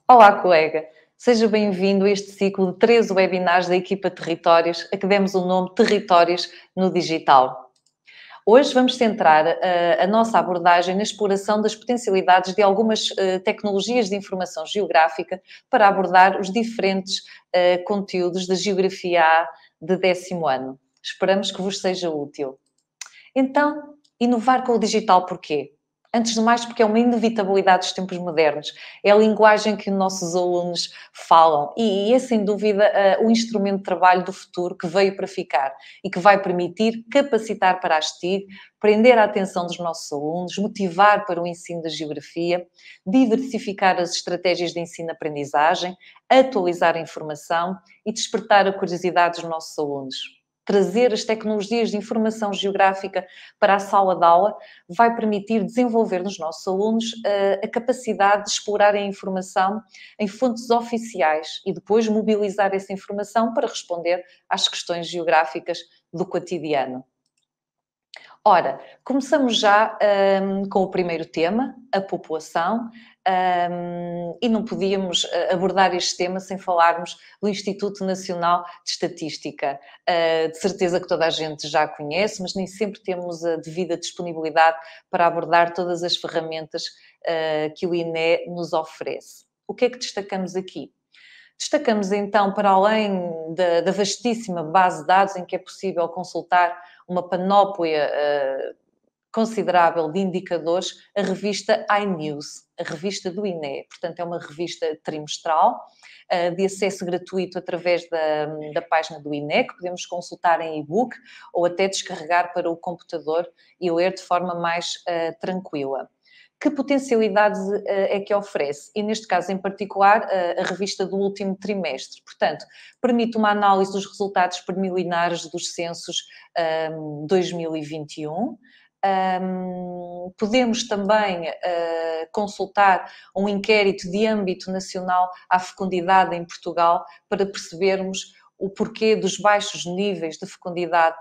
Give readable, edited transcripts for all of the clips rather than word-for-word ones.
Olá, colega. Seja bem-vindo a este ciclo de 13 webinars da equipa Territórios, a que demos o nome Territórios no Digital. Hoje vamos centrar a nossa abordagem na exploração das potencialidades de algumas tecnologias de informação geográfica para abordar os diferentes conteúdos da Geografia A de 10º ano. Esperamos que vos seja útil. Então, inovar com o digital porquê? Antes de mais, porque é uma inevitabilidade dos tempos modernos. É a linguagem que os nossos alunos falam e é, sem dúvida, o instrumento de trabalho do futuro que veio para ficar e que vai permitir capacitar para a STIG, prender a atenção dos nossos alunos, motivar para o ensino da geografia, diversificar as estratégias de ensino-aprendizagem, atualizar a informação e despertar a curiosidade dos nossos alunos. Trazer as tecnologias de informação geográfica para a sala de aula vai permitir desenvolver nos nossos alunos a capacidade de explorar a informação em fontes oficiais e depois mobilizar essa informação para responder às questões geográficas do cotidiano. Ora, começamos já com o primeiro tema, a população, e não podíamos abordar este tema sem falarmos do Instituto Nacional de Estatística. De certeza que toda a gente já conhece, mas nem sempre temos a devida disponibilidade para abordar todas as ferramentas que o INE nos oferece. O que é que destacamos aqui? Destacamos então, para além da vastíssima base de dados em que é possível consultar uma panóplia considerável de indicadores, a revista iNews, a revista do INE. Portanto, é uma revista trimestral, de acesso gratuito através da página do INE, que podemos consultar em e-book ou até descarregar para o computador e ler de forma mais tranquila. Que potencialidades é que oferece? E neste caso em particular, a revista do último trimestre. Portanto, permite uma análise dos resultados preliminares dos censos 2021. Podemos também consultar um inquérito de âmbito nacional à fecundidade em Portugal para percebermos o porquê dos baixos níveis de fecundidade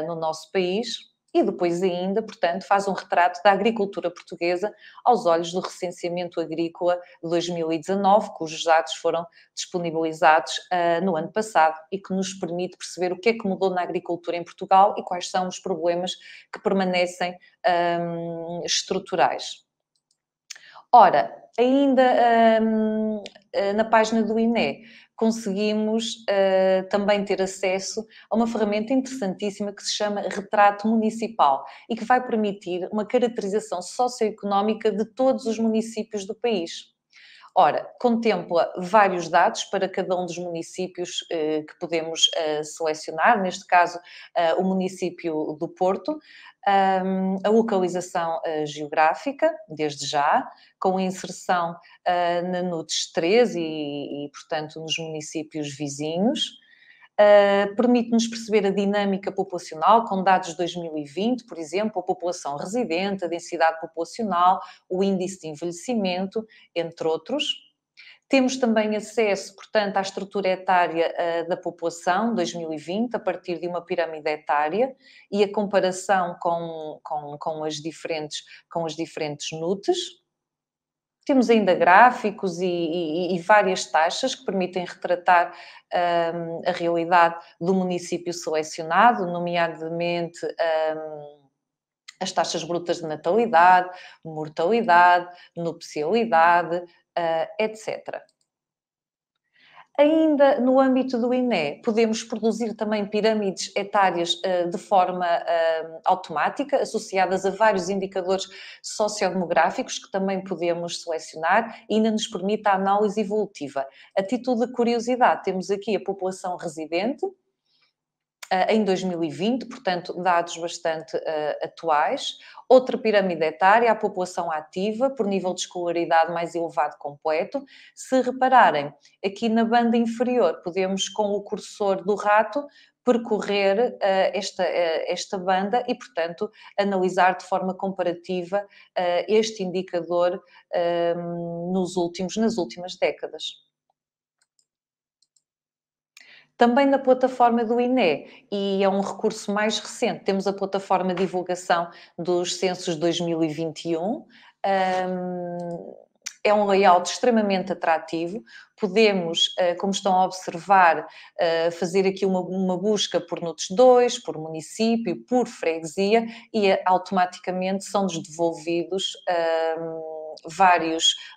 no nosso país. E depois ainda, portanto, faz um retrato da agricultura portuguesa aos olhos do recenseamento agrícola de 2019, cujos dados foram disponibilizados no ano passado e que nos permite perceber o que é que mudou na agricultura em Portugal e quais são os problemas que permanecem estruturais. Ora, ainda na página do INE, conseguimos também ter acesso a uma ferramenta interessantíssima que se chama Retrato Municipal e que vai permitir uma caracterização socioeconómica de todos os municípios do país. Ora, contempla vários dados para cada um dos municípios que podemos selecionar, neste caso o município do Porto, a localização geográfica, desde já, com a inserção na NUTS 3 portanto, nos municípios vizinhos. Permite-nos perceber a dinâmica populacional com dados de 2020, por exemplo, a população residente, a densidade populacional, o índice de envelhecimento, entre outros. Temos também acesso, portanto, à estrutura etária da população 2020, a partir de uma pirâmide etária e a comparação com as diferentes NUTs. Temos ainda gráficos e várias taxas que permitem retratar a realidade do município selecionado, nomeadamente as taxas brutas de natalidade, mortalidade, nupcialidade, etc. Ainda no âmbito do INE, podemos produzir também pirâmides etárias de forma automática, associadas a vários indicadores sociodemográficos que também podemos selecionar e ainda nos permite a análise evolutiva. A título de curiosidade, temos aqui a população residente em 2020, portanto, dados bastante atuais. Outra pirâmide etária, a população ativa, por nível de escolaridade mais elevado completo. Se repararem, aqui na banda inferior, podemos, com o cursor do rato, percorrer esta banda e, portanto, analisar de forma comparativa este indicador nas últimas décadas. Também na plataforma do INE, e é um recurso mais recente, temos a plataforma de divulgação dos censos 2021, É um layout extremamente atrativo. Podemos, como estão a observar, fazer aqui uma busca por NUTS 2, por município, por freguesia e automaticamente são-nos devolvidos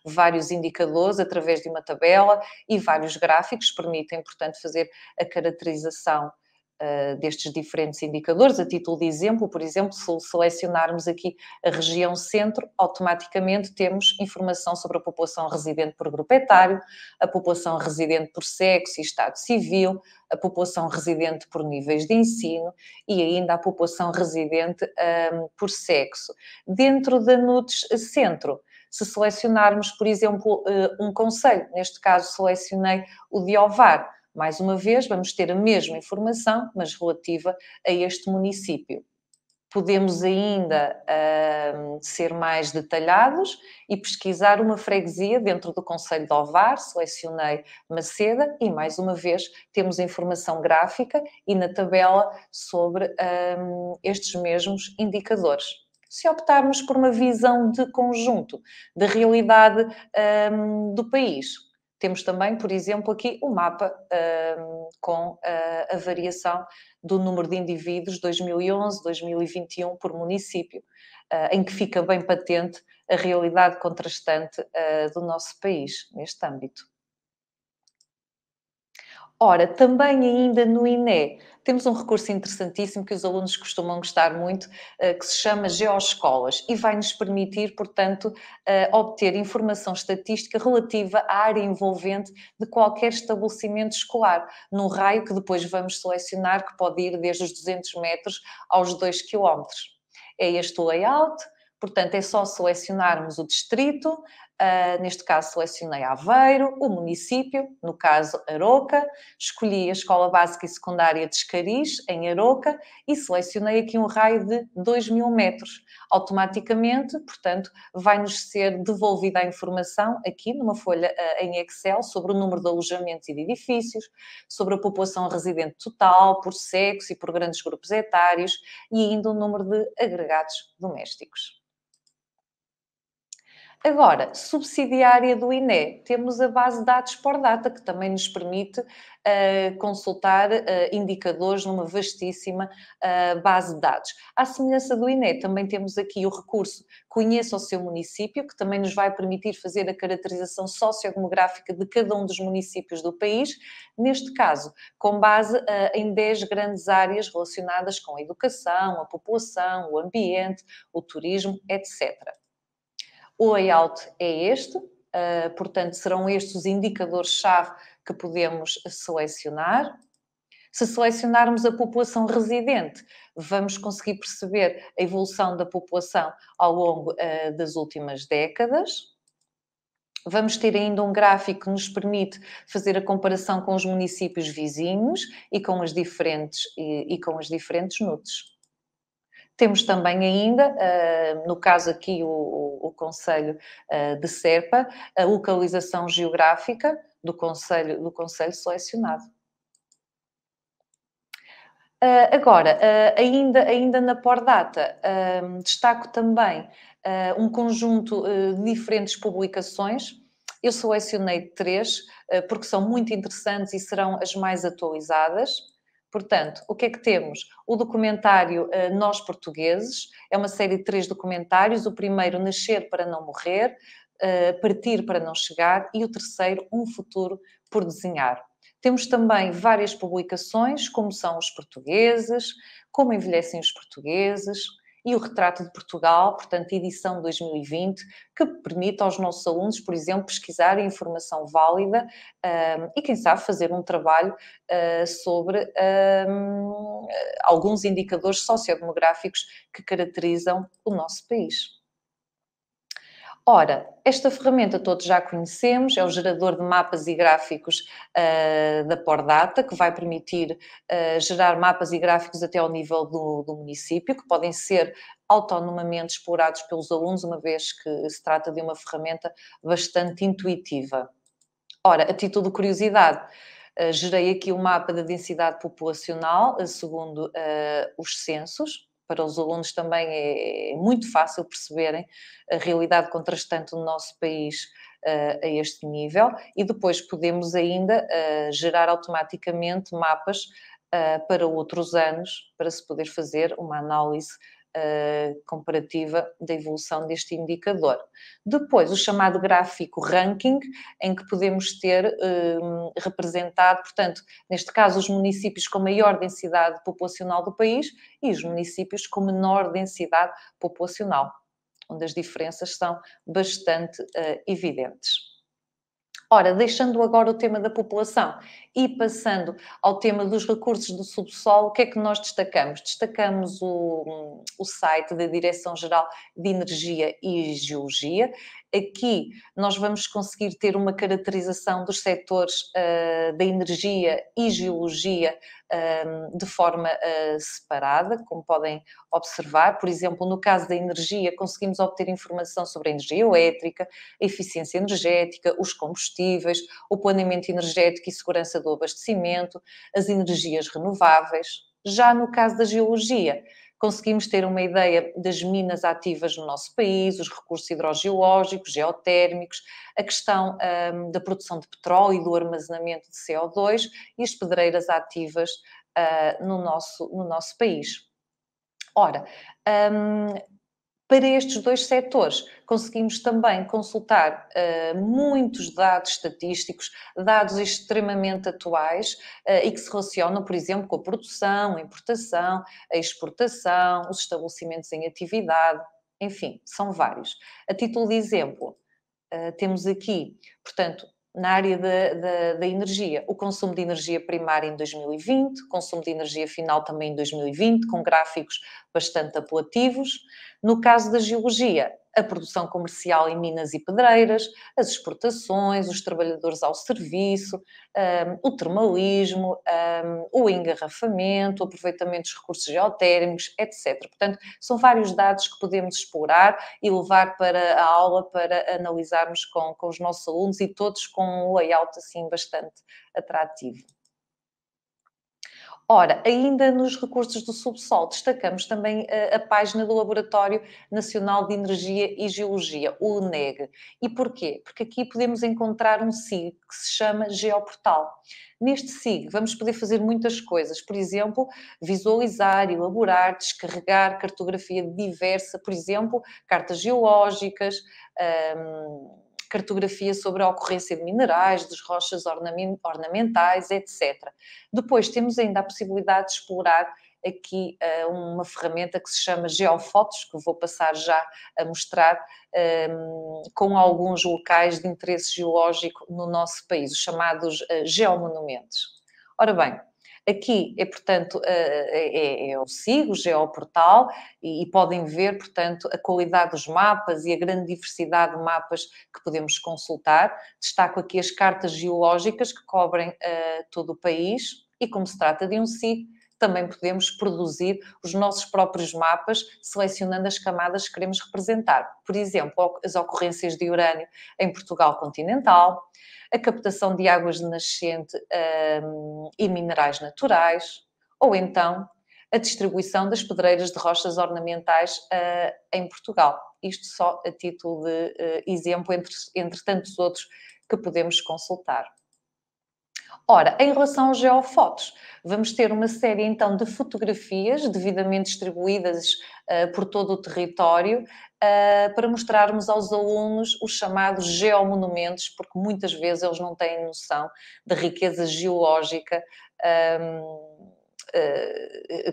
vários indicadores através de uma tabela e vários gráficos que permitem, portanto, fazer a caracterização destes diferentes indicadores. A título de exemplo, por exemplo, se selecionarmos aqui a região centro, automaticamente temos informação sobre a população residente por grupo etário, a população residente por sexo e estado civil, a população residente por níveis de ensino e ainda a população residente por sexo. Dentro da NUTS Centro, se selecionarmos, por exemplo, um concelho, neste caso selecionei o de Ovar, mais uma vez, vamos ter a mesma informação, mas relativa a este município. Podemos ainda ser mais detalhados e pesquisar uma freguesia dentro do concelho de Ovar, selecionei Maceda e, mais uma vez, temos a informação gráfica e na tabela sobre estes mesmos indicadores. Se optarmos por uma visão de conjunto da realidade do país, temos também, por exemplo, aqui o mapa com a variação do número de indivíduos 2011, 2021 por município, em que fica bem patente a realidade contrastante do nosso país neste âmbito. Ora, também ainda no INE, temos um recurso interessantíssimo que os alunos costumam gostar muito, que se chama Geoescolas e vai-nos permitir, portanto, obter informação estatística relativa à área envolvente de qualquer estabelecimento escolar, num raio que depois vamos selecionar, que pode ir desde os 200 metros aos 2 quilómetros. É este o layout, portanto, é só selecionarmos o distrito, neste caso selecionei Aveiro, o município, no caso Aroca, escolhi a Escola Básica e Secundária de Escariz, em Aroca, e selecionei aqui um raio de 2.000 metros. Automaticamente, portanto, vai-nos ser devolvida a informação aqui numa folha em Excel sobre o número de alojamentos e de edifícios, sobre a população residente total, por sexo e por grandes grupos etários, e ainda o número de agregados domésticos. Agora, subsidiária do INE, temos a base de dados Pordata, que também nos permite consultar indicadores numa vastíssima base de dados. À semelhança do INE, também temos aqui o recurso Conheça o seu município, que também nos vai permitir fazer a caracterização sociodemográfica de cada um dos municípios do país, neste caso, com base em 10 grandes áreas relacionadas com a educação, a população, o ambiente, o turismo, etc. O layout é este, portanto, serão estes os indicadores-chave que podemos selecionar. Se selecionarmos a população residente, vamos conseguir perceber a evolução da população ao longo das últimas décadas. Vamos ter ainda um gráfico que nos permite fazer a comparação com os municípios vizinhos e com as diferentes NUTS. Temos também ainda, no caso aqui o concelho de Serpa, a localização geográfica do concelho selecionado. Agora, ainda na Pordata, destaco também um conjunto de diferentes publicações. Eu selecionei 3, porque são muito interessantes e serão as mais atualizadas. Portanto, o que é que temos? O documentário Nós Portugueses, é uma série de 3 documentários. O primeiro, Nascer para não morrer, Partir para não chegar, e o terceiro, Um futuro por desenhar. Temos também várias publicações, como são os portugueses, como envelhecem os portugueses, e o Retrato de Portugal, portanto, edição 2020, que permite aos nossos alunos, por exemplo, pesquisar informação válida e, quem sabe, fazer um trabalho sobre alguns indicadores sociodemográficos que caracterizam o nosso país. Ora, esta ferramenta todos já conhecemos, é o gerador de mapas e gráficos da Pordata, que vai permitir gerar mapas e gráficos até ao nível do município, que podem ser autonomamente explorados pelos alunos, uma vez que se trata de uma ferramenta bastante intuitiva. Ora, a título de curiosidade, gerei aqui o mapa da densidade populacional, segundo os censos. para os alunos também é muito fácil perceberem a realidade contrastante do nosso país a este nível, e depois podemos ainda gerar automaticamente mapas para outros anos, para se poder fazer uma análise comparativa da evolução deste indicador. Depois, o chamado gráfico ranking, em que podemos ter representado, portanto, neste caso, os municípios com maior densidade populacional do país e os municípios com menor densidade populacional, onde as diferenças são bastante evidentes. Ora, deixando agora o tema da população e passando ao tema dos recursos do subsolo, o que é que nós destacamos? Destacamos o site da Direção-Geral de Energia e Geologia. Aqui nós vamos conseguir ter uma caracterização dos setores da energia e geologia de forma separada, como podem observar. Por exemplo, no caso da energia, conseguimos obter informação sobre a energia elétrica, a eficiência energética, os combustíveis, o planeamento energético e segurança do abastecimento, as energias renováveis. Já no caso da geologia, conseguimos ter uma ideia das minas ativas no nosso país, os recursos hidrogeológicos, geotérmicos, a questão da produção de petróleo e do armazenamento de CO2 e as pedreiras ativas no nosso país. Ora, para estes dois setores, conseguimos também consultar muitos dados estatísticos, dados extremamente atuais e que se relacionam, por exemplo, com a produção, a importação, a exportação, os estabelecimentos em atividade, enfim, são vários. A título de exemplo, temos aqui, portanto, na área da energia, o consumo de energia primária em 2020, o consumo de energia final também em 2020, com gráficos bastante apelativos. No caso da geologia, a produção comercial em minas e pedreiras, as exportações, os trabalhadores ao serviço, o termalismo, o engarrafamento, o aproveitamento dos recursos geotérmicos, etc. Portanto, são vários dados que podemos explorar e levar para a aula para analisarmos com os nossos alunos e todos com um layout assim bastante atrativo. Ora, ainda nos recursos do subsolo, destacamos também a página do Laboratório Nacional de Energia e Geologia, o LNEG. E porquê? Porque aqui podemos encontrar um SIG que se chama Geoportal. Neste SIG vamos poder fazer muitas coisas, por exemplo, visualizar, elaborar, descarregar cartografia diversa, por exemplo, cartas geológicas, cartografia sobre a ocorrência de minerais, das rochas ornamentais, etc. Depois temos ainda a possibilidade de explorar aqui uma ferramenta que se chama Geofotos, que vou passar já a mostrar, com alguns locais de interesse geológico no nosso país, os chamados geomonumentos. Ora bem, aqui é, portanto, o SIG, o Geoportal, e podem ver, portanto, a qualidade dos mapas e a grande diversidade de mapas que podemos consultar. Destaco aqui as cartas geológicas que cobrem todo o país e, como se trata de um SIG, também podemos produzir os nossos próprios mapas, selecionando as camadas que queremos representar. Por exemplo, as ocorrências de urânio em Portugal continental, a captação de águas de nascente e minerais naturais, ou então a distribuição das pedreiras de rochas ornamentais em Portugal. Isto só a título de exemplo, entre tantos outros que podemos consultar. Ora, em relação aos geofotos, vamos ter uma série então de fotografias devidamente distribuídas por todo o território para mostrarmos aos alunos os chamados geomonumentos, porque muitas vezes eles não têm noção da riqueza geológica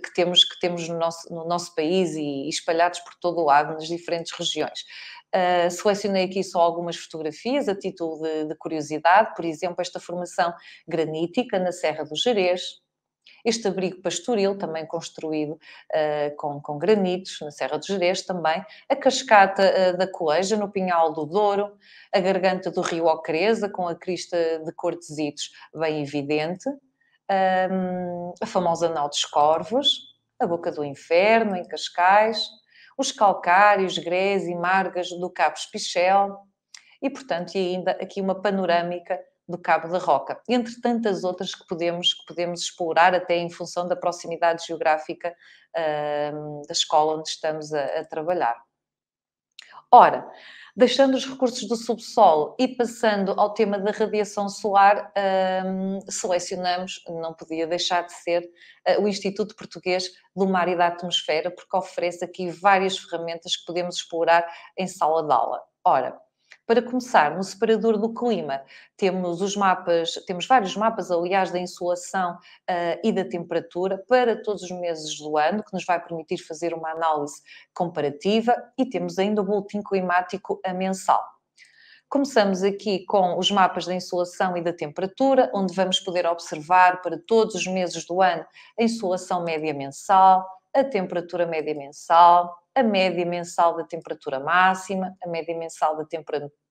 que temos no nosso país e espalhados por todo o lado, nas diferentes regiões. Selecionei aqui só algumas fotografias a título de curiosidade, por exemplo, esta formação granítica na Serra do Gerês, este abrigo pastoril, também construído com granitos, na Serra do Gerês também, a cascata da Coleja, no Pinhal do Douro, a garganta do rio Ocreza, com a crista de quartzitos bem evidente, a famosa Nau dos Corvos, a Boca do Inferno, em Cascais, os calcários, grés e margas do Cabo Espichel e, portanto, e ainda aqui uma panorâmica do Cabo da Roca, entre tantas outras que podemos explorar, até em função da proximidade geográfica da escola onde estamos a trabalhar. Ora, deixando os recursos do subsolo e passando ao tema da radiação solar, selecionamos, não podia deixar de ser, o Instituto Português do Mar e da Atmosfera, porque oferece aqui várias ferramentas que podemos explorar em sala de aula. Ora, para começar, no separador do clima, temos vários mapas, aliás, da insolação e da temperatura para todos os meses do ano, que nos vai permitir fazer uma análise comparativa, e temos ainda o boletim climático mensal. Começamos aqui com os mapas da insolação e da temperatura, onde vamos poder observar para todos os meses do ano a insolação média mensal, a temperatura média mensal, a média mensal da temperatura máxima, a média mensal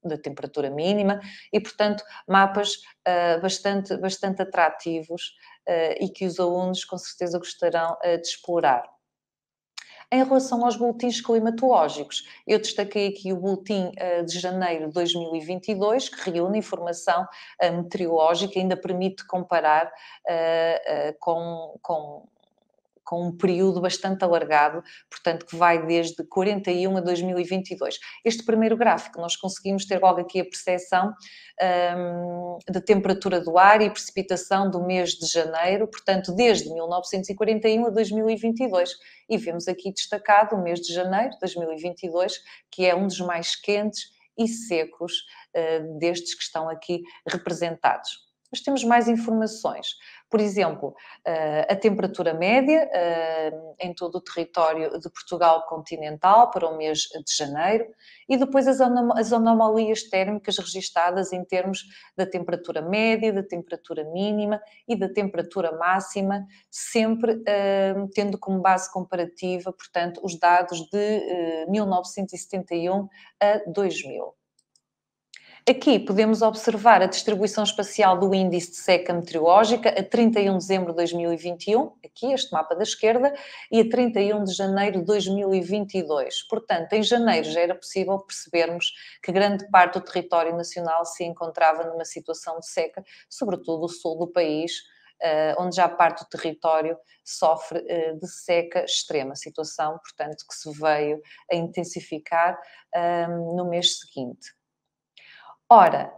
da temperatura mínima e, portanto, mapas bastante atrativos e que os alunos com certeza gostarão de explorar. Em relação aos boletins climatológicos, eu destaquei aqui o boletim de janeiro de 2022, que reúne informação meteorológica e ainda permite comparar com um período bastante alargado, portanto, que vai desde 41 a 2022. Este primeiro gráfico, nós conseguimos ter logo aqui a percepção da temperatura do ar e precipitação do mês de janeiro, portanto, desde 1941 a 2022. E vemos aqui destacado o mês de janeiro de 2022, que é um dos mais quentes e secos destes que estão aqui representados. Mas temos mais informações. Por exemplo, a temperatura média em todo o território de Portugal continental para o mês de janeiro e depois as anomalias térmicas registadas em termos da temperatura média, da temperatura mínima e da temperatura máxima, sempre tendo como base comparativa, portanto, os dados de 1971 a 2000. Aqui podemos observar a distribuição espacial do índice de seca meteorológica a 31 de dezembro de 2021, aqui este mapa da esquerda, e a 31 de janeiro de 2022. Portanto, em janeiro já era possível percebermos que grande parte do território nacional se encontrava numa situação de seca, sobretudo o sul do país, onde já parte do território sofre de seca extrema, situação, portanto, que se veio a intensificar no mês seguinte. Ora,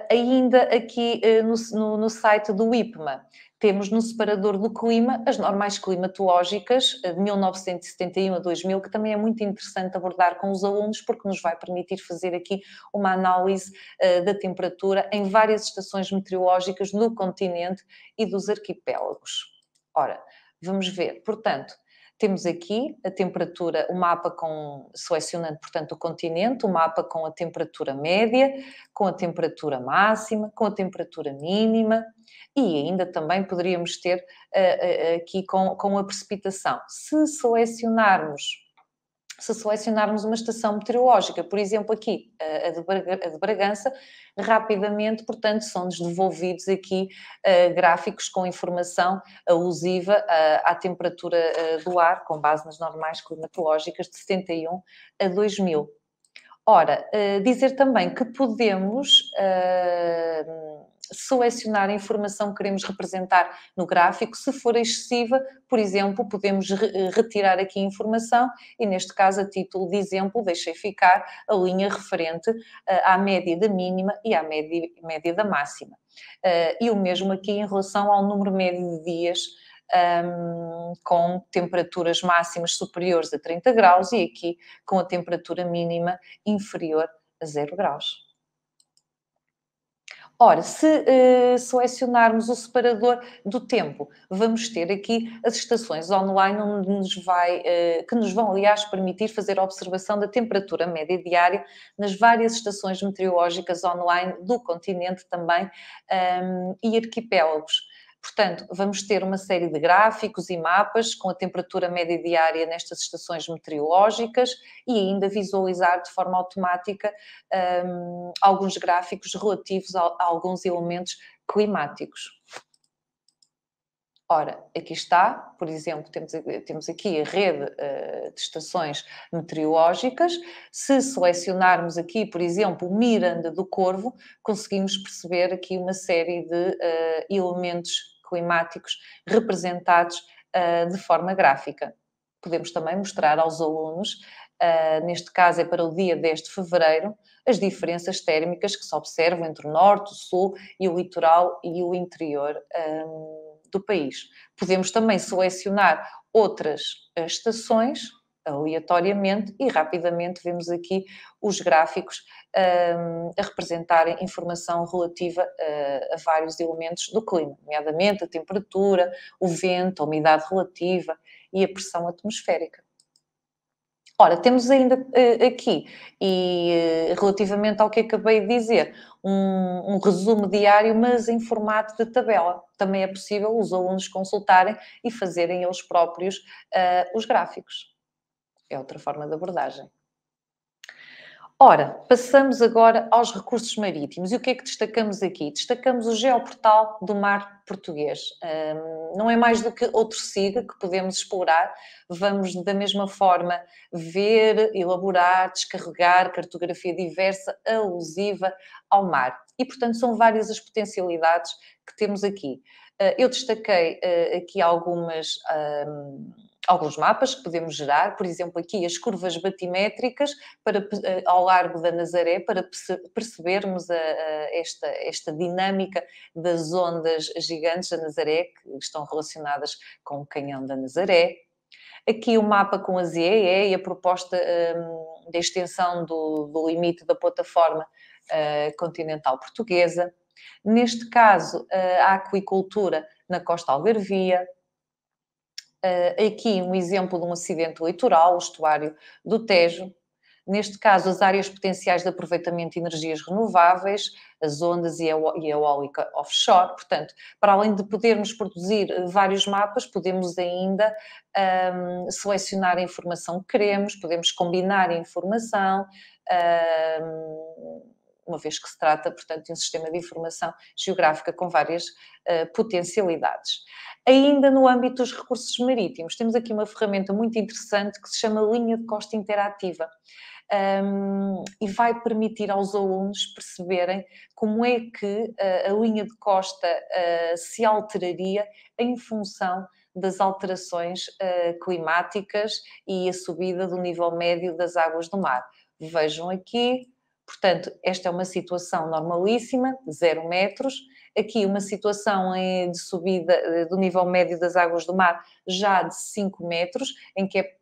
ainda aqui no site do IPMA, temos no separador do clima as normais climatológicas de 1971 a 2000, que também é muito interessante abordar com os alunos, porque nos vai permitir fazer aqui uma análise da temperatura em várias estações meteorológicas no continente e dos arquipélagos. Ora, vamos ver, portanto, temos aqui a temperatura, o mapa selecionando, portanto, o continente, o mapa com a temperatura média, com a temperatura máxima, com a temperatura mínima e ainda também poderíamos ter aqui com a precipitação. Se selecionarmos uma estação meteorológica, por exemplo, aqui, a de Bragança, rapidamente, portanto, são-nos devolvidos aqui gráficos com informação alusiva à temperatura do ar, com base nas normais climatológicas de 71 a 2000. Ora, dizer também que podemos selecionar a informação que queremos representar no gráfico. Se for excessiva, por exemplo, podemos retirar aqui a informação e, neste caso, a título de exemplo, deixei ficar a linha referente à média da mínima e à média da máxima. E o mesmo aqui em relação ao número médio de dias com temperaturas máximas superiores a 30 graus e aqui com a temperatura mínima inferior a 0 graus. Ora, se selecionarmos o separador do tempo, vamos ter aqui as estações online que nos vão, aliás, permitir fazer a observação da temperatura média diária nas várias estações meteorológicas online do continente também e arquipélagos. Portanto, vamos ter uma série de gráficos e mapas com a temperatura média diária nestas estações meteorológicas e ainda visualizar de forma automática alguns gráficos relativos a alguns elementos climáticos. Ora, aqui está, por exemplo, temos aqui a rede de estações meteorológicas. Se selecionarmos aqui, por exemplo, Miranda do Corvo, conseguimos perceber aqui uma série de elementos climáticos representados de forma gráfica. Podemos também mostrar aos alunos, neste caso é para o dia 10 de fevereiro, as diferenças térmicas que se observam entre o norte, o sul e o litoral e o interior do país. Podemos também selecionar outras estações aleatoriamente e rapidamente vemos aqui os gráficos a representarem informação relativa a vários elementos do clima, nomeadamente a temperatura, o vento, a umidade relativa e a pressão atmosférica. Ora, temos ainda aqui, e relativamente ao que acabei de dizer, um resumo diário, mas em formato de tabela. Também é possível os alunos consultarem e fazerem eles próprios os gráficos. É outra forma de abordagem. Ora, passamos agora aos recursos marítimos. E o que é que destacamos aqui? Destacamos o Geoportal do Mar Português. Não é mais do que outro SIG que podemos explorar. Vamos, da mesma forma, ver, elaborar, descarregar cartografia diversa alusiva ao mar. E, portanto, são várias as potencialidades que temos aqui. Eu destaquei aqui alguns mapas que podemos gerar, por exemplo, aqui as curvas batimétricas ao largo da Nazaré, para percebermos esta dinâmica das ondas gigantes da Nazaré, que estão relacionadas com o canhão da Nazaré. Aqui o mapa com as IEE e a proposta de extensão do limite da plataforma continental portuguesa. Neste caso, a aquicultura na costa algarvia. Aqui um exemplo de um acidente litoral, o estuário do Tejo. Neste caso, as áreas potenciais de aproveitamento de energias renováveis, as ondas e a eólica offshore. Portanto, para além de podermos produzir vários mapas, podemos ainda selecionar a informação que queremos, podemos combinar a informação, uma vez que se trata, portanto, de um sistema de informação geográfica com várias potencialidades. Ainda no âmbito dos recursos marítimos, temos aqui uma ferramenta muito interessante que se chama Linha de Costa Interativa. E vai permitir aos alunos perceberem como é que a linha de costa se alteraria em função das alterações climáticas e a subida do nível médio das águas do mar. Vejam aqui, portanto, esta é uma situação normalíssima, 0 metros. Aqui uma situação de subida do nível médio das águas do mar já de 5 metros, em que é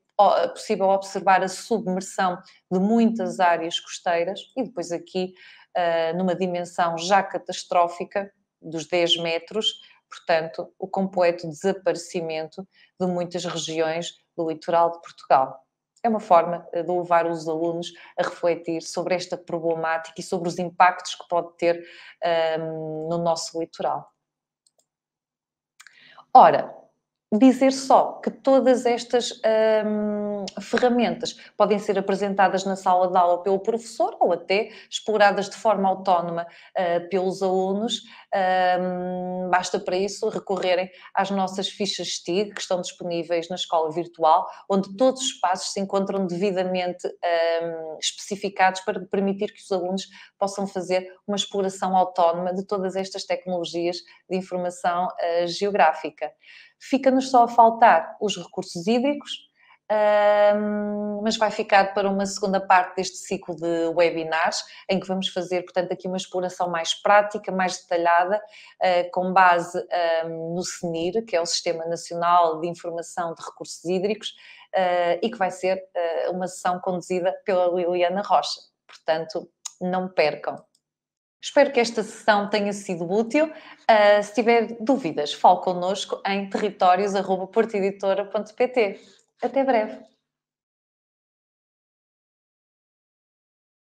possível observar a submersão de muitas áreas costeiras e depois aqui numa dimensão já catastrófica dos 10 metros, portanto, o completo desaparecimento de muitas regiões do litoral de Portugal. É uma forma de levar os alunos a refletir sobre esta problemática e sobre os impactos que pode ter no nosso litoral. Ora, dizer só que todas estas ferramentas podem ser apresentadas na sala de aula pelo professor ou até exploradas de forma autónoma pelos alunos. Basta para isso recorrerem às nossas fichas STIG, que estão disponíveis na escola virtual, onde todos os passos se encontram devidamente especificados para permitir que os alunos possam fazer uma exploração autónoma de todas estas tecnologias de informação geográfica. Fica-nos só a faltar os recursos hídricos, mas vai ficar para uma segunda parte deste ciclo de webinars, em que vamos fazer, portanto, aqui uma exploração mais prática, mais detalhada, com base no SNIR, que é o Sistema Nacional de Informação de Recursos Hídricos, e que vai ser uma sessão conduzida pela Liliana Rocha. Portanto, não percam. Espero que esta sessão tenha sido útil. Se tiver dúvidas, fale connosco em territórios@porteditora.pt. Até breve.